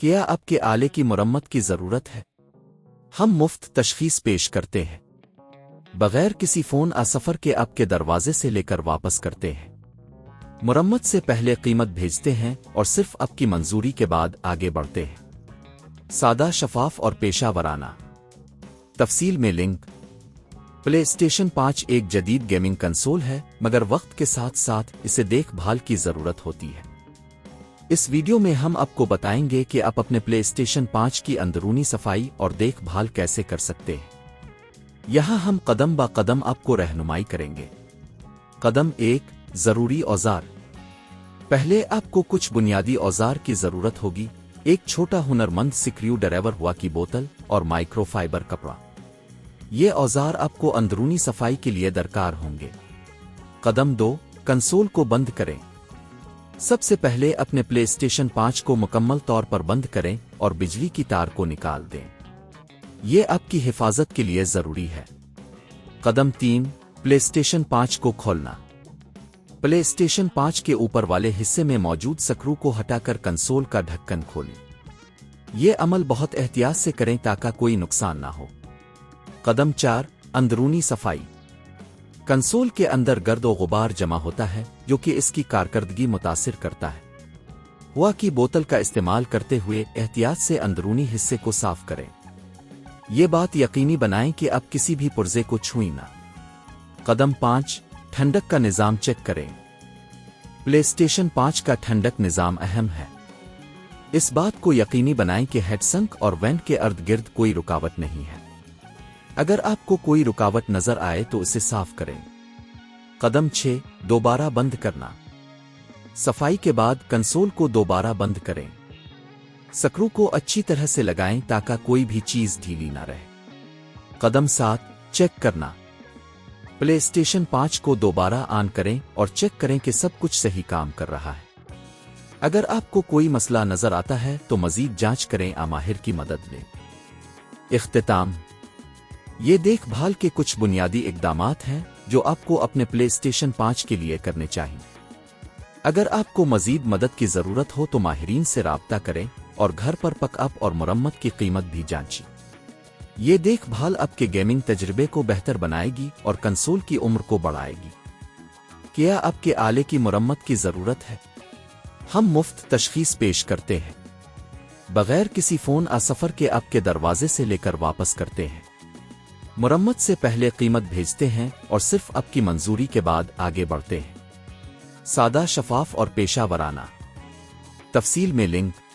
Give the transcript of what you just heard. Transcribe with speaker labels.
Speaker 1: کیا آپ کے آلے کی مرمت کی ضرورت ہے؟ ہم مفت تشخیص پیش کرتے ہیں، بغیر کسی فون سفر کے آپ کے دروازے سے لے کر واپس کرتے ہیں۔ مرمت سے پہلے قیمت بھیجتے ہیں اور صرف آپ کی منظوری کے بعد آگے بڑھتے ہیں۔ سادہ، شفاف اور پیشہ ورانہ۔ تفصیل میں لنک۔ پلے اسٹیشن 5 ایک جدید گیمنگ کنسول ہے، مگر وقت کے ساتھ ساتھ اسے دیکھ بھال کی ضرورت ہوتی ہے۔ اس ویڈیو میں ہم آپ کو بتائیں گے کہ آپ اپنے پلے اسٹیشن 5 کی اندرونی صفائی اور دیکھ بھال کیسے کر سکتے ہیں۔ یہاں ہم قدم با قدم آپ کو رہنمائی کریں گے۔ قدم 1، ضروری اوزار۔ پہلے آپ کو کچھ بنیادی اوزار کی ضرورت ہوگی۔ ایک چھوٹا ہنرمند سکریو ڈرایور، ہوا کی بوتل اور مائکرو فائبر کپڑا۔ یہ اوزار آپ کو اندرونی صفائی کے لیے درکار ہوں گے۔ قدم 2، کنسول کو بند کریں۔ سب سے پہلے اپنے پلے اسٹیشن 5 کو مکمل طور پر بند کریں اور بجلی کی تار کو نکال دیں۔ یہ آپ کی حفاظت کے لیے ضروری ہے۔ قدم 3، پلے اسٹیشن 5 کو کھولنا۔ پلے اسٹیشن 5 کے اوپر والے حصے میں موجود سکرو کو ہٹا کر کنسول کا ڈھکن کھولیں۔ یہ عمل بہت احتیاط سے کریں تاکہ کوئی نقصان نہ ہو۔ قدم 4، اندرونی صفائی۔ کنسول کے اندر گرد و غبار جمع ہوتا ہے جو کہ اس کی کارکردگی متاثر کرتا ہے۔ ہوا کی بوتل کا استعمال کرتے ہوئے احتیاط سے اندرونی حصے کو صاف کریں۔ یہ بات یقینی بنائیں کہ آپ کسی بھی پرزے کو چھوئیں نہ۔ قدم 5، ٹھنڈک کا نظام چیک کریں۔ پلے اسٹیشن 5 کا ٹھنڈک نظام اہم ہے۔ اس بات کو یقینی بنائیں کہ ہیٹ سنک اور وینٹ کے ارد گرد کوئی رکاوٹ نہیں ہے۔ اگر آپ کو کوئی رکاوٹ نظر آئے تو اسے صاف کریں۔ قدم 6، دوبارہ بند کرنا۔ صفائی کے بعد کنسول کو دوبارہ بند کریں۔ سکرو کو اچھی طرح سے لگائیں تاکہ کوئی بھی چیز ڈھیلی نہ رہے۔ قدم 7، چیک کرنا۔ پلے اسٹیشن 5 کو دوبارہ آن کریں اور چیک کریں کہ سب کچھ صحیح کام کر رہا ہے۔ اگر آپ کو کوئی مسئلہ نظر آتا ہے تو مزید جانچ کریں، ماہر کی مدد لیں۔ اختتام۔ یہ دیکھ بھال کے کچھ بنیادی اقدامات ہیں جو آپ کو اپنے پلے اسٹیشن 5 کے لیے کرنے چاہیے۔ اگر آپ کو مزید مدد کی ضرورت ہو تو ماہرین سے رابطہ کریں اور گھر پر پک اپ اور مرمت کی قیمت بھی جانچیں۔ یہ دیکھ بھال آپ کے گیمنگ تجربے کو بہتر بنائے گی اور کنسول کی عمر کو بڑھائے گی۔ کیا آپ کے آلے کی مرمت کی ضرورت ہے؟ ہم مفت تشخیص پیش کرتے ہیں، بغیر کسی فون سفر کے آپ کے دروازے سے لے کر واپس کرتے ہیں۔ مرمت سے پہلے قیمت بھیجتے ہیں اور صرف آپ کی منظوری کے بعد آگے بڑھتے ہیں۔ سادہ، شفاف اور پیشہ ورانہ۔ تفصیل میں لنک۔